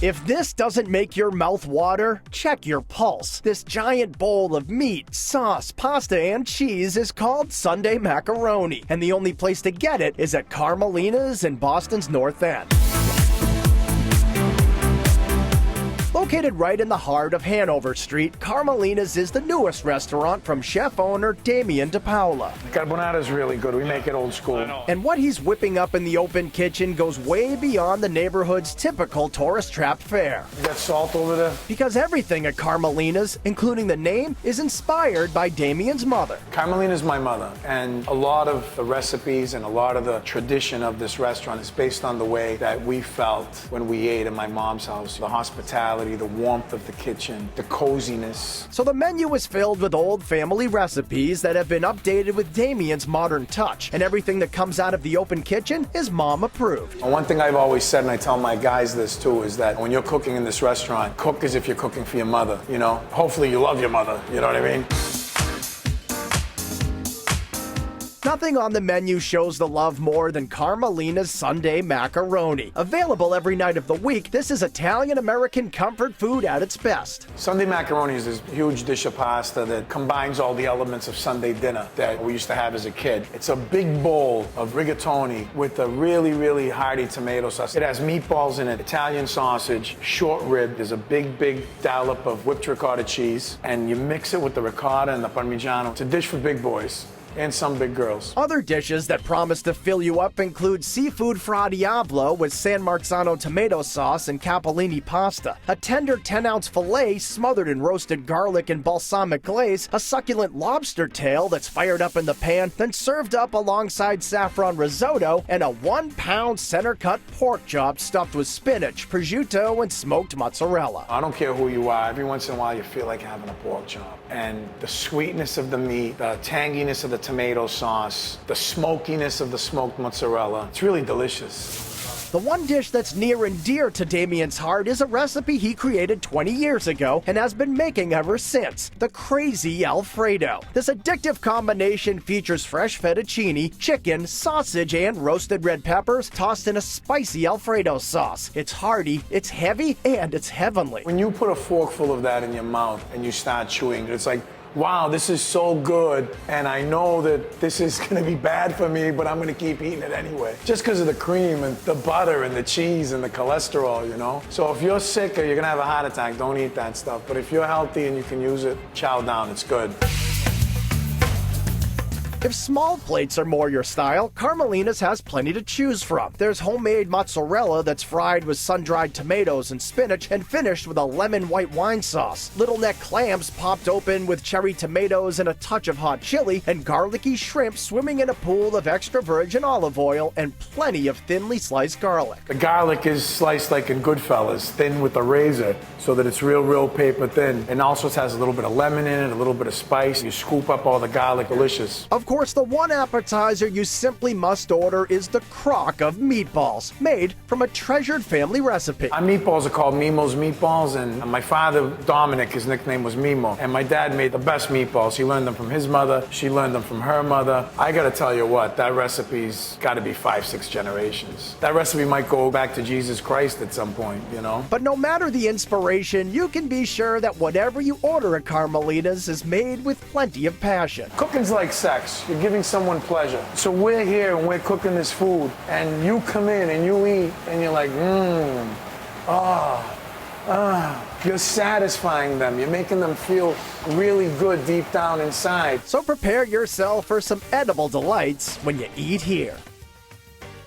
If this doesn't make your mouth water, check your pulse. This giant bowl of meat, sauce, pasta, and cheese is called Sunday Macaroni, and the only place to get it is at Carmelinas in Boston's North End. Located right in the heart of Hanover Street, Carmelinas is the newest restaurant from chef-owner Damien DePaula. Carbonara is really good. We make it old school. And what he's whipping up in the open kitchen goes way beyond the neighborhood's typical tourist trap fare. You got salt over there? Because everything at Carmelinas, including the name, is inspired by Damien's mother. Carmelina is my mother, and a lot of the recipes and a lot of the tradition of this restaurant is based on the way that we felt when we ate in my mom's house. The hospitality, the warmth of the kitchen, the coziness. So the menu is filled with old family recipes that have been updated with Damien's modern touch, and everything that comes out of the open kitchen is mom approved. And one thing I've always said, and I tell my guys this too, is that when you're cooking in this restaurant, cook as if you're cooking for your mother, you know? Hopefully you love your mother, you know what I mean? Nothing on the menu shows the love more than Carmelina's Sunday Macaroni. Available every night of the week, this is Italian-American comfort food at its best. Sunday Macaroni is this huge dish of pasta that combines all the elements of Sunday dinner that we used to have as a kid. It's a big bowl of rigatoni with a really, really hearty tomato sauce. It has meatballs in it, Italian sausage, short rib. There's a big, big dollop of whipped ricotta cheese, and you mix it with the ricotta and the Parmigiano. It's a dish for big boys. And some big girls. Other dishes that promise to fill you up include seafood fra diavolo with San Marzano tomato sauce and capellini pasta, a tender 10-ounce filet smothered in roasted garlic and balsamic glaze, a succulent lobster tail that's fired up in the pan, then served up alongside saffron risotto, and a 1-pound center-cut pork chop stuffed with spinach, prosciutto, and smoked mozzarella. I don't care who you are, every once in a while you feel like having a pork chop. And the sweetness of the meat, the tanginess of the tomato sauce, the smokiness of the smoked mozzarella. It's really delicious. The one dish that's near and dear to Damien's heart is a recipe he created 20 years ago and has been making ever since, the crazy Alfredo. This addictive combination features fresh fettuccine, chicken, sausage, and roasted red peppers tossed in a spicy Alfredo sauce. It's hearty, it's heavy, and it's heavenly. When you put a forkful of that in your mouth and you start chewing, it's like, wow, this is so good, and I know that this is gonna be bad for me, but I'm gonna keep eating it anyway. Just because of the cream and the butter and the cheese and the cholesterol, you know? So if you're sick or you're gonna have a heart attack, don't eat that stuff. But if you're healthy and you can use it, chow down, it's good. If small plates are more your style, Carmelinas has plenty to choose from. There's homemade mozzarella that's fried with sun-dried tomatoes and spinach and finished with a lemon white wine sauce. Little neck clams popped open with cherry tomatoes and a touch of hot chili, and garlicky shrimp swimming in a pool of extra virgin olive oil and plenty of thinly sliced garlic. The garlic is sliced like in Goodfellas, thin with a razor, so that it's real paper thin. And also it has a little bit of lemon in it, a little bit of spice. You scoop up all the garlic, delicious. Of course, the one appetizer you simply must order is the Crock of Meatballs, made from a treasured family recipe. Our meatballs are called Mimo's Meatballs, and my father, Dominic, his nickname was Mimo. And my dad made the best meatballs. He learned them from his mother. She learned them from her mother. I gotta tell you what, that recipe's gotta be 5-6 generations. That recipe might go back to Jesus Christ at some point, you know? But no matter the inspiration, you can be sure that whatever you order at Carmelina's is made with plenty of passion. Cooking's like sex. You're giving someone pleasure. So we're here and we're cooking this food, and you come in and you eat, and you're like, you're satisfying them. You're making them feel really good deep down inside. So prepare yourself for some edible delights when you eat here.